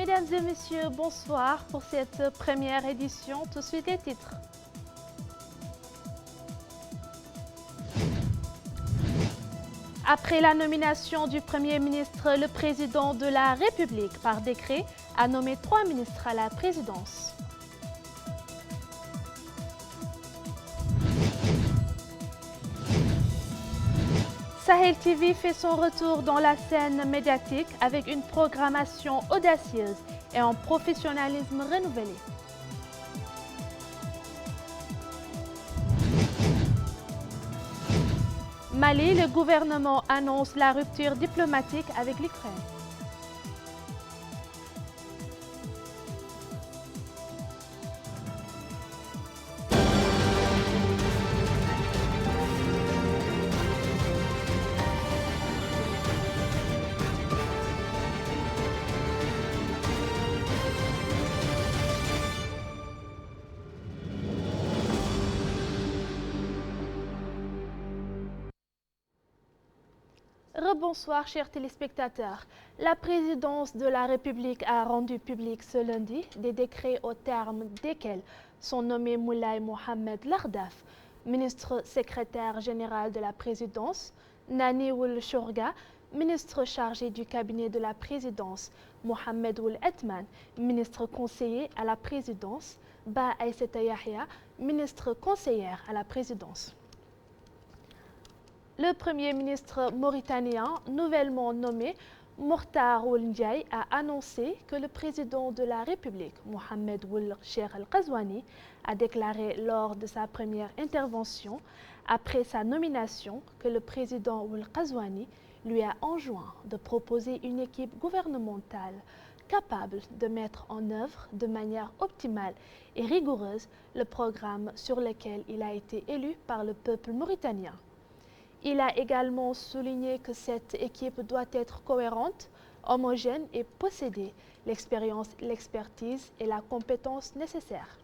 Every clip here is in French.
Mesdames et messieurs, bonsoir pour cette première édition. Tout de suite les titres. Après la nomination du Premier ministre, le président de la République, par décret, a nommé 3 ministres à la présidence. Sahel TV fait son retour dans la scène médiatique avec une programmation audacieuse et un professionnalisme renouvelé. Mali, le gouvernement annonce la rupture diplomatique avec l'Ukraine. Rebonsoir chers téléspectateurs. La présidence de la République a rendu public ce lundi des décrets au terme desquels sont nommés Moulay Mohamed Lardaf, ministre secrétaire général de la présidence, Nani Ould Chourga, ministre chargé du cabinet de la présidence, Mohamed Ould Etman, ministre conseiller à la présidence, Ba Aïssata Yahya, ministre conseillère à la présidence. Le Premier ministre mauritanien, nouvellement nommé, Mokhtar Ould Ndiaye, a annoncé que le président de la République, Mohamed Ould Cheikh Al Ghazouani, a déclaré lors de sa première intervention, après sa nomination, que le président Ould Ghazouani lui a enjoint de proposer une équipe gouvernementale capable de mettre en œuvre de manière optimale et rigoureuse le programme sur lequel il a été élu par le peuple mauritanien. Il a également souligné que cette équipe doit être cohérente, homogène et posséder l'expérience, l'expertise et la compétence nécessaires.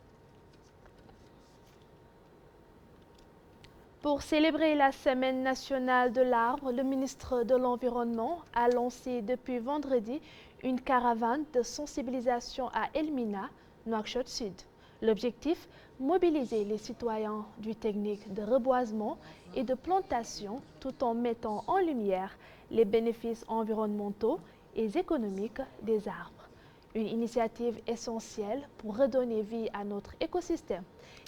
Pour célébrer la Semaine nationale de l'arbre, le ministre de l'Environnement a lancé depuis vendredi une caravane de sensibilisation à Elmina, Nouakchott Sud. L'objectif, mobiliser les citoyens du technique de reboisement et de plantation tout en mettant en lumière les bénéfices environnementaux et économiques des arbres. Une initiative essentielle pour redonner vie à notre écosystème.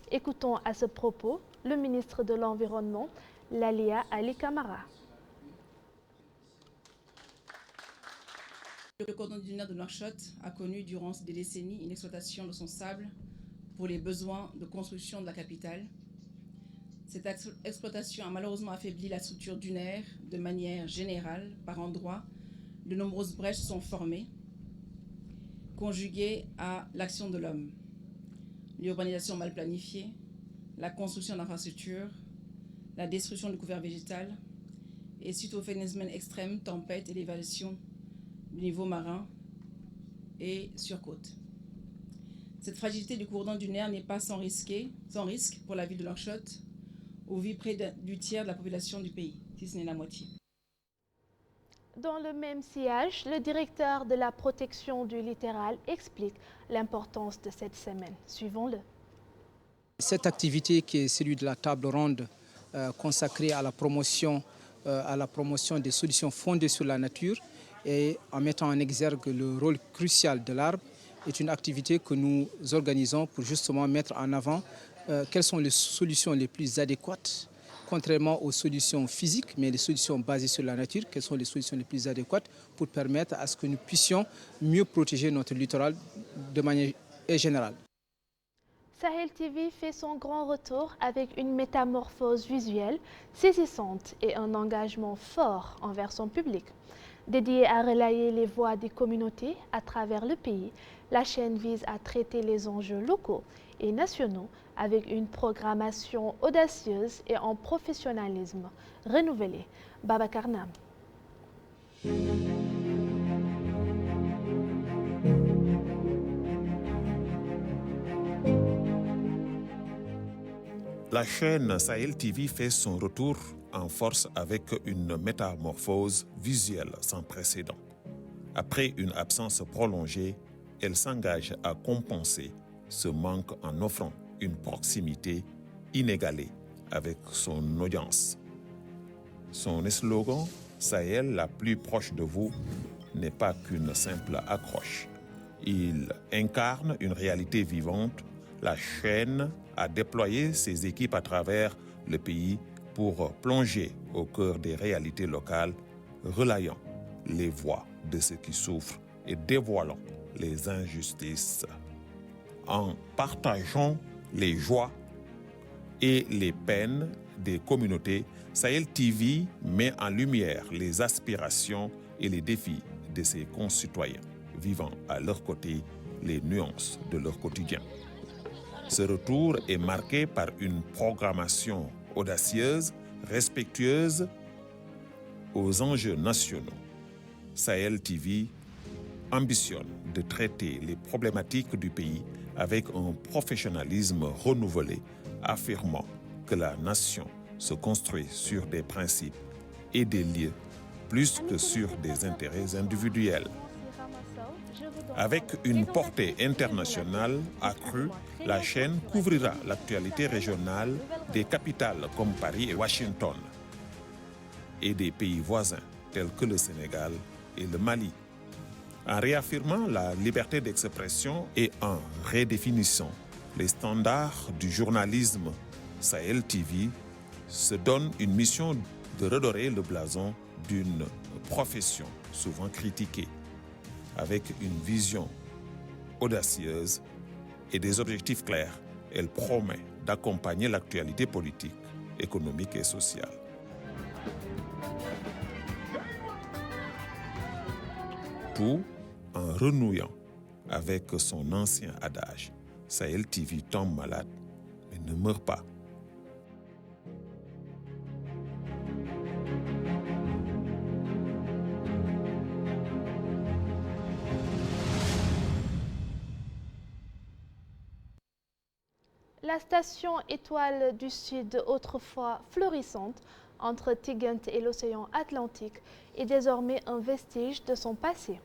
Écoutons à ce propos le ministre de l'Environnement, Lalia Ali Camara. Le cordon dunaire de Nouakchott a connu durant des décennies une exploitation de son sable pour les besoins de construction de la capitale. Cette exploitation a malheureusement affaibli la structure dunaire de manière générale. Par endroits, de nombreuses brèches sont formées, conjuguées à l'action de l'homme. L'urbanisation mal planifiée, la construction d'infrastructures, la destruction du couvert végétal et suite aux phénomènes extrêmes, tempêtes, élévation du niveau marin et sur côte. Cette fragilité du cordon dunaire n'est pas sans risque pour la ville de Nouakchott, où vit près du tiers de la population du pays, si ce n'est la moitié. Dans le même sillage, le directeur de la protection du littoral explique l'importance de cette semaine. Suivons-le. Cette activité qui est celle de la table ronde consacrée à la promotion des solutions fondées sur la nature et en mettant en exergue le rôle crucial de l'arbre, est une activité que nous organisons pour justement mettre en avant quelles sont les solutions les plus adéquates, contrairement aux solutions physiques, mais les solutions basées sur la nature, quelles sont les solutions les plus adéquates pour permettre à ce que nous puissions mieux protéger notre littoral de manière générale. Sahel TV fait son grand retour avec une métamorphose visuelle saisissante et un engagement fort envers son public. Dédiée à relayer les voix des communautés à travers le pays, la chaîne vise à traiter les enjeux locaux et nationaux avec une programmation audacieuse et un professionnalisme renouvelé. Babacar Nam. La chaîne Sahel TV fait son retour en force avec une métamorphose visuelle sans précédent. Après une absence prolongée, elle s'engage à compenser ce manque en offrant une proximité inégalée avec son audience. Son slogan « Sahel, la plus proche de vous » n'est pas qu'une simple accroche. Il incarne une réalité vivante. La chaîne a déployé ses équipes à travers le pays pour plonger au cœur des réalités locales, relayant les voix de ceux qui souffrent et dévoilant les injustices. En partageant les joies et les peines des communautés, Sahel TV met en lumière les aspirations et les défis de ses concitoyens, vivant à leur côté les nuances de leur quotidien. Ce retour est marqué par une programmation audacieuse, respectueuse aux enjeux nationaux. Sahel TV ambitionne de traiter les problématiques du pays avec un professionnalisme renouvelé, affirmant que la nation se construit sur des principes et des lieux plus que sur des intérêts individuels. Avec une portée internationale accrue, la chaîne couvrira l'actualité régionale des capitales comme Paris et Washington et des pays voisins tels que le Sénégal et le Mali. En réaffirmant la liberté d'expression et en redéfinissant les standards du journalisme, Sahel TV se donne une mission de redorer le blason d'une profession souvent critiquée, avec une vision audacieuse et des objectifs clairs. Elle promet d'accompagner l'actualité politique, économique et sociale. Tout en renouant avec son ancien adage, Sahel TV tombe malade, mais ne meurt pas. La station Étoile du Sud, autrefois florissante, entre Tigant et l'océan Atlantique, est désormais un vestige de son passé.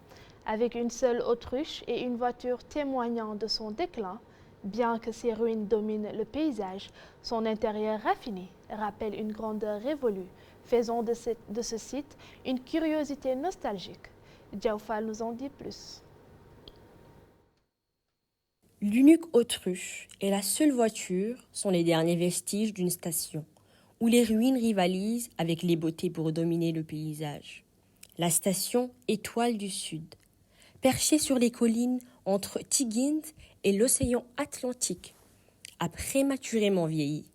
Avec une seule autruche et une voiture témoignant de son déclin, bien que ses ruines dominent le paysage, son intérieur raffiné rappelle une grandeur révolue, faisant de ce site une curiosité nostalgique. Diaoufal nous en dit plus. L'unique autruche et la seule voiture sont les derniers vestiges d'une station où les ruines rivalisent avec les beautés pour dominer le paysage. La station Étoile du Sud, perchée sur les collines entre Tigint et l'océan Atlantique, a prématurément vieilli.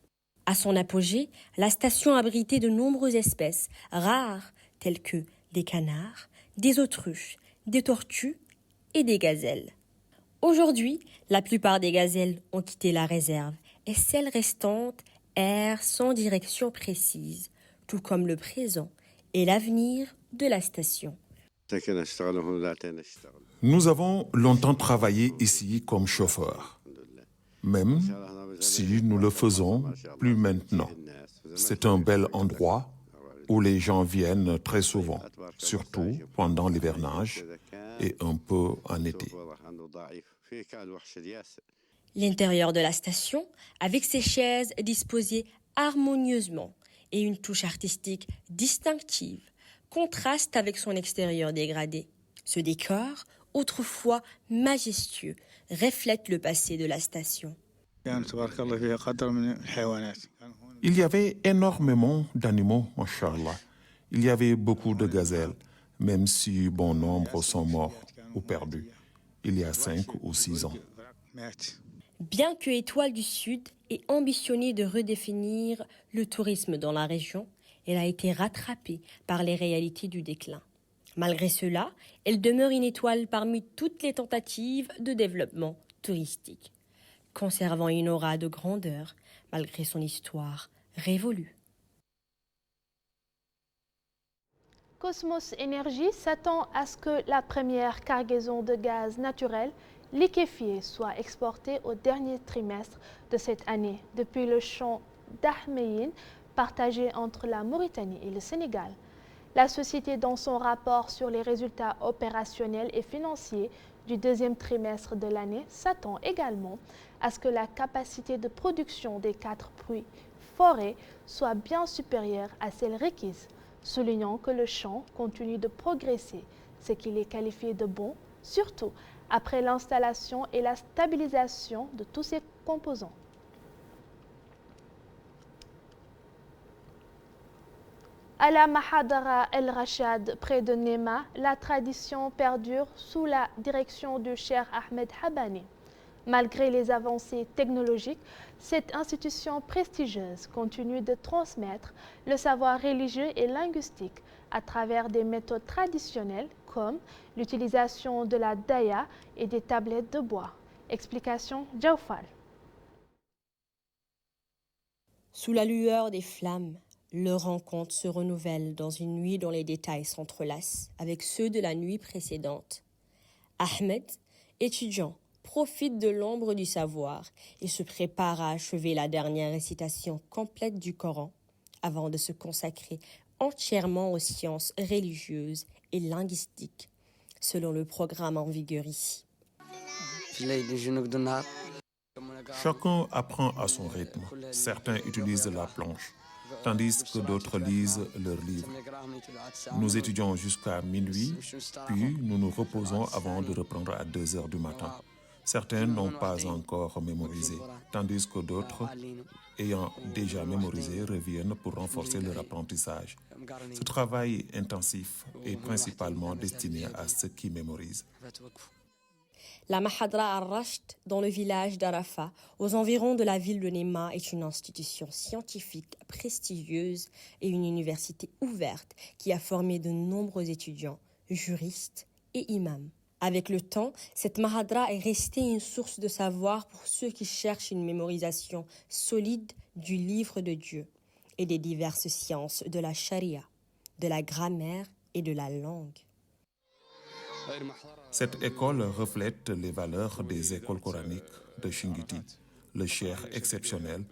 À son apogée, la station abritait de nombreuses espèces rares telles que des canards, des autruches, des tortues et des gazelles. Aujourd'hui, la plupart des gazelles ont quitté la réserve et celles restantes errent sans direction précise, tout comme le présent et l'avenir de la station. Nous avons longtemps travaillé ici comme chauffeurs, même si nous le faisons plus maintenant. C'est un bel endroit où les gens viennent très souvent, surtout pendant l'hivernage et un peu en été. L'intérieur de la station, avec ses chaises disposées harmonieusement et une touche artistique distinctive, contraste avec son extérieur dégradé. Ce décor, autrefois majestueux, reflète le passé de la station. Il y avait énormément d'animaux, Masha'Allah. Il y avait beaucoup de gazelles, même si bon nombre sont morts ou perdus il y a 5 ou 6 ans. Bien que Étoile du Sud ait ambitionné de redéfinir le tourisme dans la région, elle a été rattrapée par les réalités du déclin. Malgré cela, elle demeure une étoile parmi toutes les tentatives de développement touristique, conservant une aura de grandeur malgré son histoire révolue. Cosmos Energy s'attend à ce que la première cargaison de gaz naturel liquéfié soit exportée au dernier trimestre de cette année depuis le champ d'Ahmeyim partagé entre la Mauritanie et le Sénégal. La société, dans son rapport sur les résultats opérationnels et financiers du deuxième trimestre de l'année, s'attend également à ce que la capacité de production des 4 puits forêts soit bien supérieure à celle requise, soulignant que le champ continue de progresser, ce qu'il est qualifié de bon, surtout après l'installation et la stabilisation de tous ses composants. À la Mahadara El Rachad, près de Nema, la tradition perdure sous la direction du Cheikh Ahmed Habani. Malgré les avancées technologiques, cette institution prestigieuse continue de transmettre le savoir religieux et linguistique à travers des méthodes traditionnelles comme l'utilisation de la daya et des tablettes de bois. Explication Djaoufal. Sous la lueur des flammes, leur rencontre se renouvelle dans une nuit dont les détails s'entrelacent avec ceux de la nuit précédente. Ahmed, étudiant, profite de l'ombre du savoir et se prépare à achever la dernière récitation complète du Coran avant de se consacrer entièrement aux sciences religieuses et linguistiques, selon le programme en vigueur ici. Chacun apprend à son rythme. Certains utilisent la planche, tandis que d'autres lisent leurs livres. Nous étudions jusqu'à minuit, puis nous nous reposons avant de reprendre à 2 heures du matin. Certains n'ont pas encore mémorisé, tandis que d'autres, ayant déjà mémorisé, reviennent pour renforcer leur apprentissage. Ce travail intensif est principalement destiné à ceux qui mémorisent. La Mahadra al-Rasht, dans le village d'Arafat, aux environs de la ville de Nema, est une institution scientifique prestigieuse et une université ouverte qui a formé de nombreux étudiants, juristes et imams. Avec le temps, cette Mahadra est restée une source de savoir pour ceux qui cherchent une mémorisation solide du livre de Dieu et des diverses sciences de la charia, de la grammaire et de la langue. Cette école reflète les valeurs des écoles coraniques de Shingiti. Le cheikh exceptionnel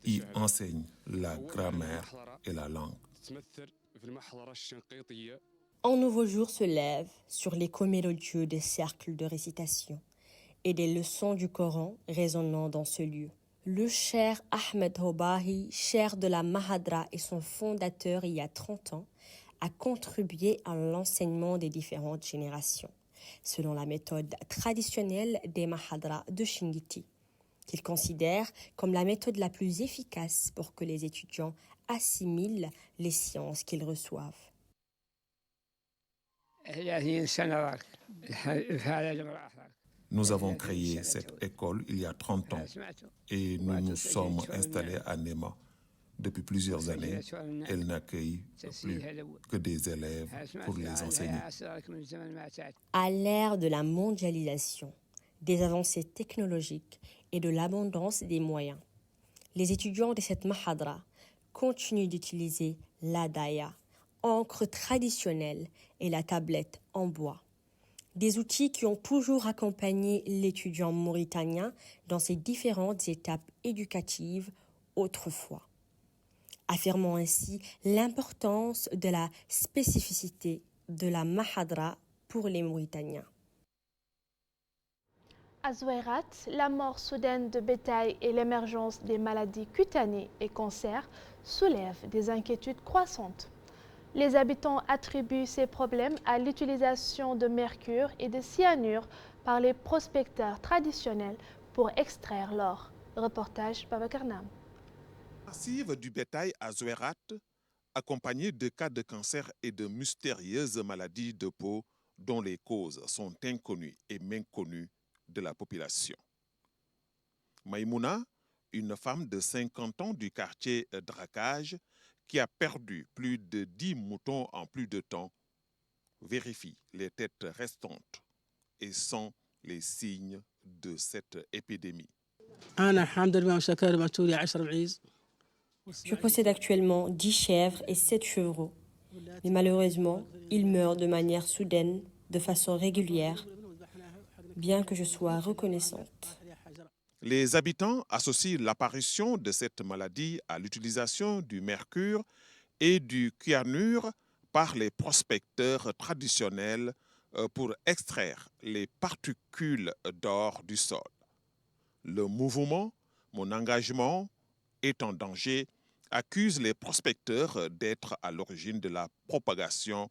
y enseigne la grammaire et la langue. Un nouveau jour se lève sur l'écho mélodieux des cercles de récitation et des leçons du Coran résonnant dans ce lieu. Le cheikh Ahmed Hobahi, cheikh de la Mahadra et son fondateur il y a 30 ans, a contribué à l'enseignement des différentes générations, selon la méthode traditionnelle des Mahadra de Shingiti, qu'il considère comme la méthode la plus efficace pour que les étudiants assimilent les sciences qu'ils reçoivent. Nous avons créé cette école il y a 30 ans et nous nous sommes installés à Nema. Depuis plusieurs années, elle n'accueille plus que des élèves pour les enseigner. À l'ère de la mondialisation, des avancées technologiques et de l'abondance des moyens, les étudiants de cette Mahadra continuent d'utiliser la daya, encre traditionnelle et la tablette en bois. Des outils qui ont toujours accompagné l'étudiant mauritanien dans ses différentes étapes éducatives autrefois, affirmant ainsi l'importance de la spécificité de la Mahadra pour les Mauritaniens. À Zouairat, la mort soudaine de bétail et l'émergence des maladies cutanées et cancers soulèvent des inquiétudes croissantes. Les habitants attribuent ces problèmes à l'utilisation de mercure et de cyanure par les prospecteurs traditionnels pour extraire l'or. Reportage Babakarnam. Massive du bétail à Zouairat, accompagnée de cas de cancer et de mystérieuses maladies de peau dont les causes sont inconnues et méconnues de la population. Maïmouna, une femme de 50 ans du quartier Dracage, qui a perdu plus de 10 moutons en plus de temps, vérifie les têtes restantes et sent les signes de cette épidémie. Je possède actuellement 10 chèvres et 7 chevreaux. Mais malheureusement, ils meurent de manière soudaine, de façon régulière, bien que je sois reconnaissante. Les habitants associent l'apparition de cette maladie à l'utilisation du mercure et du cyanure par les prospecteurs traditionnels pour extraire les particules d'or du sol. Le mouvement Mon engagement est en danger accuse les prospecteurs d'être à l'origine de la propagation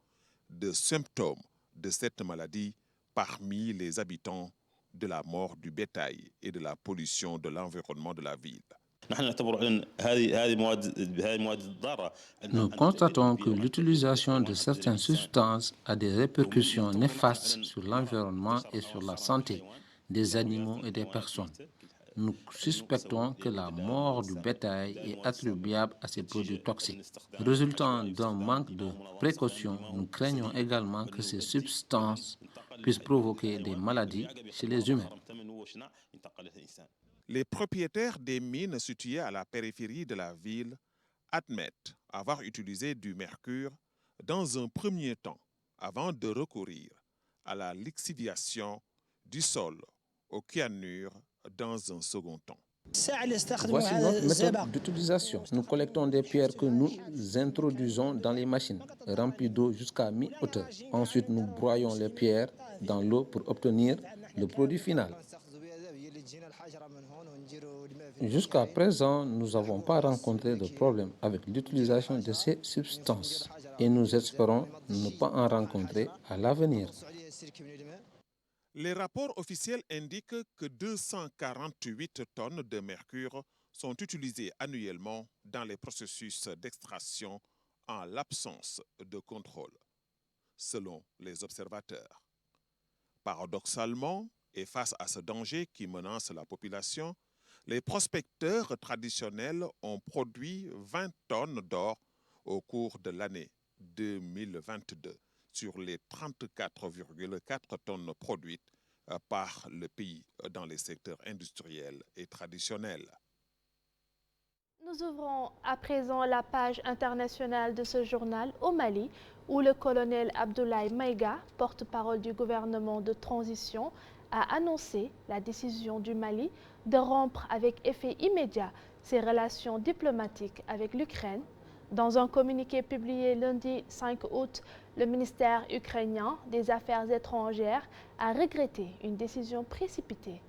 de symptômes de cette maladie parmi les habitants, de la mort du bétail et de la pollution de l'environnement de la ville. Nous constatons que l'utilisation de certaines substances a des répercussions néfastes sur l'environnement et sur la santé des animaux et des personnes. Nous suspectons que la mort du bétail est attribuable à ces produits toxiques. Résultant d'un manque de précaution, nous craignons également que ces substances puissent provoquer des maladies chez les humains. Les propriétaires des mines situées à la périphérie de la ville admettent avoir utilisé du mercure dans un premier temps avant de recourir à la lixiviation du sol au cyanure dans un second temps. Voici notre méthode d'utilisation. Nous collectons des pierres que nous introduisons dans les machines, remplies d'eau jusqu'à mi-hauteur. Ensuite, nous broyons les pierres dans l'eau pour obtenir le produit final. Jusqu'à présent, nous n'avons pas rencontré de problème avec l'utilisation de ces substances et nous espérons ne pas en rencontrer à l'avenir. Les rapports officiels indiquent que 248 tonnes de mercure sont utilisées annuellement dans les processus d'extraction en l'absence de contrôle, selon les observateurs. Paradoxalement, et face à ce danger qui menace la population, les prospecteurs traditionnels ont produit 20 tonnes d'or au cours de l'année 2022 sur les 34,4 tonnes produites par le pays dans les secteurs industriels et traditionnels. Nous ouvrons à présent la page internationale de ce journal au Mali, où le colonel Abdoulaye Maïga, porte-parole du gouvernement de transition, a annoncé la décision du Mali de rompre avec effet immédiat ses relations diplomatiques avec l'Ukraine. Dans un communiqué publié lundi 5 août, le ministère ukrainien des Affaires étrangères a regretté une décision précipitée.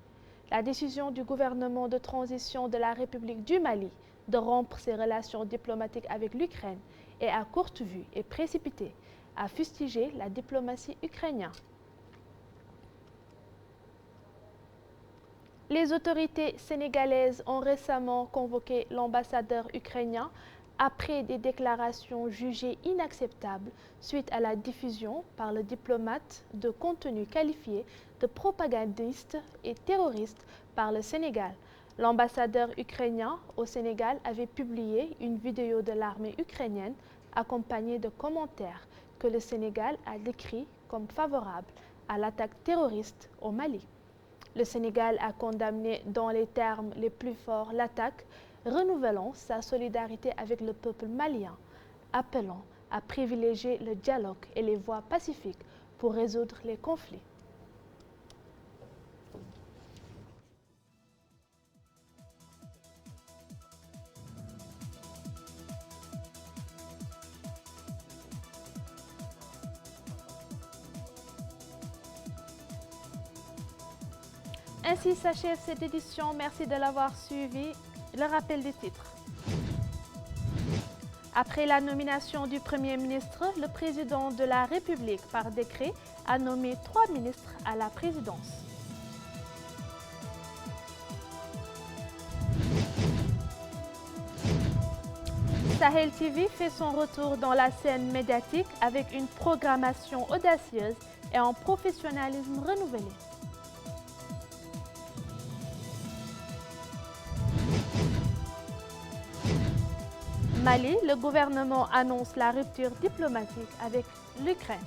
La décision du gouvernement de transition de la République du Mali de rompre ses relations diplomatiques avec l'Ukraine est à courte vue et précipitée, a fustigé la diplomatie ukrainienne. Les autorités sénégalaises ont récemment convoqué l'ambassadeur ukrainien après des déclarations jugées inacceptables suite à la diffusion par le diplomate de contenus qualifiés de propagandistes et terroristes par le Sénégal. L'ambassadeur ukrainien au Sénégal avait publié une vidéo de l'armée ukrainienne accompagnée de commentaires que le Sénégal a décrits comme favorables à l'attaque terroriste au Mali. Le Sénégal a condamné dans les termes les plus forts l'attaque, renouvelant sa solidarité avec le peuple malien, appelant à privilégier le dialogue et les voies pacifiques pour résoudre les conflits. Ainsi s'achève cette édition. Merci de l'avoir suivi. Le rappel des titres. Après la nomination du Premier ministre, le président de la République, par décret, a nommé 3 ministres à la présidence. Sahel TV fait son retour dans la scène médiatique avec une programmation audacieuse et un professionnalisme renouvelé. Mali, le gouvernement annonce la rupture diplomatique avec l'Ukraine.